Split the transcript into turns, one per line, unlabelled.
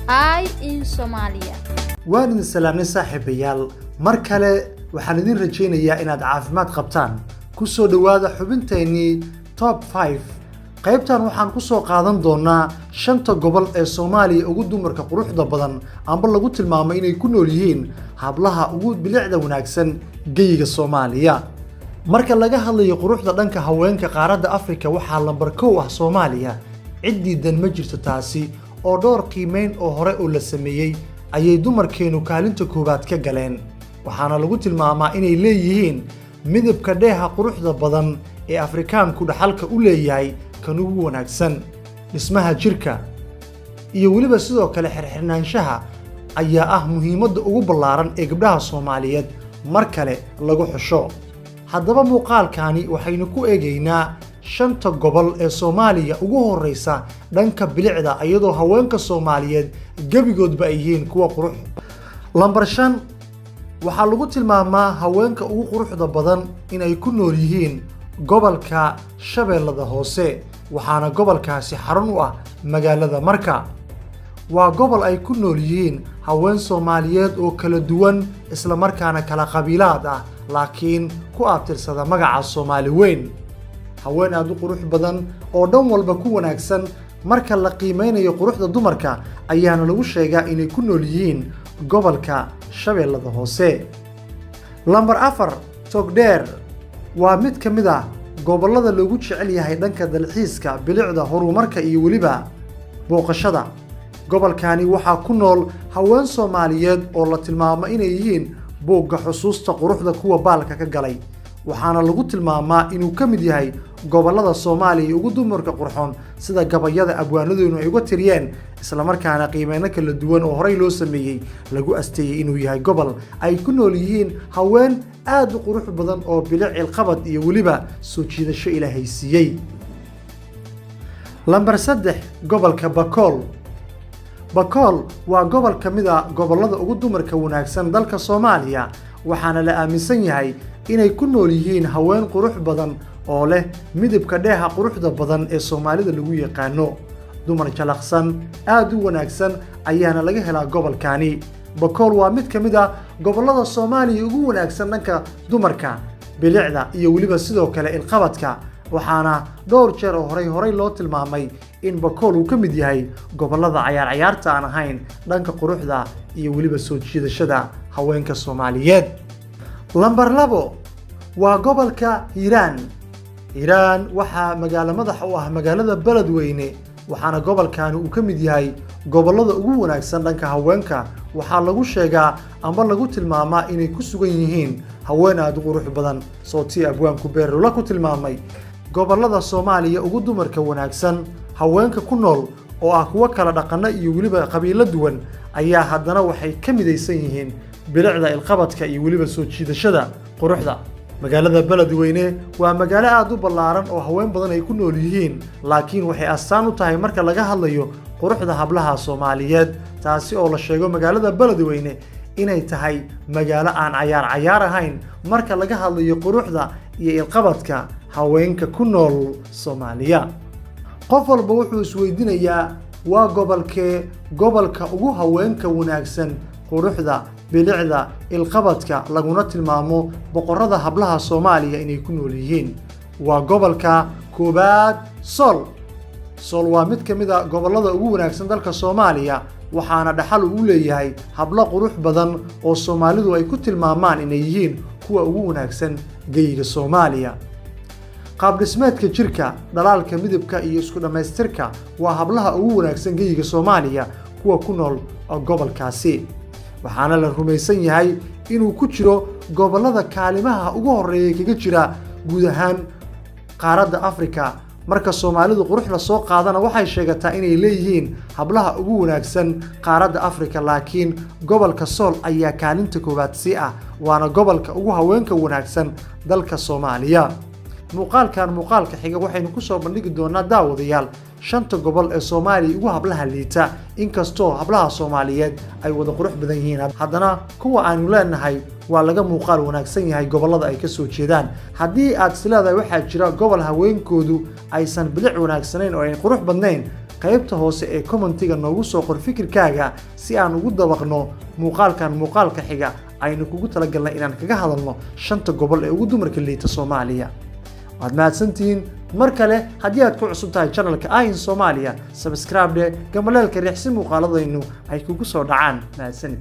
Hi in Somalia.
waan idin salaamnay saaxiibayaal mar kale waxaan idin rajaynayaa inaad caafimaad qabtaan ku soo dhawaada xubinteennii top 5 qaybtan waxaan ku soo qaadan doonaa shanta gobol ee Soomaaliya ugu dumarka quruxda badan amba lagu tilmaamay inay ku nool yihiin hablaha ugu bilicda wanaagsan geyiga Soomaaliya marka laga hadlayo quruxda dhanka haweenka qaaradda Afrika waxaa lambar 1 ah Soomaaliya ciddii dan ma jirto taasi oo dhowr qiimeyn oo hore oo la sameeyay ayay dumarkeenu kaalinta koobaad ka galeen waxaana lagu tilmaamaa inay leeyihiin midabka dheeha quruxda badan ee Afrikaanku dhaxalka u leeyahay kan ugu wanaagsan dhismaha jirka iyo waliba sidoo kale xirxirnaanshaha ayaa ah muhiimadda ugu ballaaran ee gabdhaha Soomaaliyeed mar kale lagu xusho haddaba muuqaalkaani waxaynu ku eegaynaa shanta gobol ee Soomaaliya ugu horeysa dhanka bilicda iyadoo haweenka Soomaaliyeed gabigoodba ay yihiin kuwa qurux lambar 5 waxaa lagu tilmaamaa haweenka ugu quruxda badan inay ku nool yihiin gobolka Shabeellada Hoose waxaana gobolkaasi xarun u ah magaalada Marka waa gobol ay ku nool yihiin haween Soomaaliyeed oo kala duwan isla markaana kala qabiilad ah laakiin ku abtirsada magaca Soomaali weyn haween aad u qurux badan oo dhan walba ku wanaagsan marka la qiimeynayo quruxda dumarka ayaana lagu sheegaa inay ku nool yihiin gobolka Shabeellada Hoose lambar 4 Togdheer waa mid ka mid ah gobollada lagu jecel yahay dhanka dalxiiska bilicda horumarka iyo waliba booqashada gobolkani waxaa ku nool haween Soomaaliyeed oo la tilmaamo inay yihiin boogga xusuusta quruxda kuwa baalka ka galay waxaana lagu tilmaamaa inuu ka mid yahay gobollada Soomaaliya ugu dumarka qurxoon sida gabayada abwaanadoonu ay uga tiriyeen isla markaana qiimeeno kala duwan oo horey loo sameeyay lagu asteeyay inuu yahay gobol ay ku nool yihiin haween aad u qurux badan oo bilic qabad iyo waliba soo jiidasho Ilaahay siiyay lambar 3 gobolka Bakool waa gobol ka mid ah gobollada ugu dumarka wanaagsan dalka Soomaaliya waxaana la aaminsan yahay inay ku nool yihiin haween qurux badan oo leh midabka dheeha quruxda badan ee Soomaalida lagu yaqaano dumar jalaqsan aad u wanaagsan ayaana laga helaa gobolkani Bakool waa mid ka mid ah gobollada Soomaaliya ugu wanaagsan dhanka dumarka bilicda iyo waliba sidoo kale ilqabadka waxaana dhowr jeer oo horey loo tilmaamay in Bakool uu ka mid yahay gobollada ciyaarta aan ahayn dhanka quruxda iyo waliba soo jiidashada haweenka Soomaaliyeed lambar 2 waa gobolka Hiiraan waxaa magaalo madax u ah magaalada Beledweyne waxaana gobolkan uu ka mid yahay gobollada ugu wanaagsan dhanka haweenka waxaa lagu sheegaa ama lagu tilmaamaa inay ku sugan yihiin haween aad u qurux badan sootii abwaanku beerula ku tilmaamay gobollada Soomaaliya ugu dumarka wanaagsan haweenka ku nool oo ah kuwa kala dhaqan iyo waliba qabiilo duwan ayaa haddana waxay ka midaysan yihiin bilicda ilqabadka iyo waliba soo jiidashada quruxda magaalada Beledweyne waa magaalo aad u ballaaran oo haween badan ay ku nool yihiin laakiin waxay astaan u tahay marka laga hadlayo quruxda hablaha Soomaaliyeed taasi oo la sheego magaalada Beledweyne inay tahay magaalo aan ciyaar ahayn marka laga hadlayo quruxda iyo ilqabadka haweenka ku nool Soomaaliya qof walba wuxuu isweydiinayaa waa gobolka ugu haweenka wanaagsan quruxda bilicda ilqabadka laguna tilmaamo boqorada hablaha Soomaaliya inay ku nool yihiin waa gobolka koobaad Sool waa mid ka mid ah gobollada ugu wanaagsan dalka Soomaaliya waxaana dhaxal u leeyahay hablo qurux badan oo Soomaalidu ay ku tilmaamaan inay yihiin kuwa ugu wanaagsan geyiga Soomaaliya qaab dhismeedka jirka dhalaalka midabka iyo isku dhameystirka waa hablaha ugu wanaagsan geyiga Soomaaliya kuwa ku nool gobolkaasi waxaana la rumaysan yahay inuu ku jiro gobollada kaalimaha ugu horeeyay kaga jira guud ahaan qaaradda Afrika marka Soomaalidu qurux la soo qaadana waxay sheegataa inay leeyihiin hablaha ugu wanaagsan qaaradda Afrika laakiin gobolka Sool ayaa kaalinta koobaad si ah waana gobolka ugu haweenka wanaagsan dalka Soomaaliya muuqaalka xiga waxaynu ku soo bandhigi doonaa daawadayaal shanta gobol ee Soomaaliya ugu hablaha liita inkastoo hablaha Soomaaliyeed ay wada qurux badan yihiin haddana kuwa aanu leenahay waa laga muuqaal wanaagsan yahay gobollada ay ka soo jeedaan haddii aad sileedahay waxaa jira gobol haweenkoodu aysan bilic wanaagsanayn oo ay qurux badnayn qaybta hoose ee commentiga noogu soo qor fikirkaaga si aan ugu dabaqno muuqaalka xiga aynu kugu talagalnay inaan kaga hadalno 5 gobol ee ugu dumarka liita Soomaaliya. waad mahadsantihiin mar kale haddii aad ku cusub tahay channelka in Soomaaliya subscribe gambaleelka riixsi muuqaaladaynu ay kugu soo dhacaan. mahadsanid.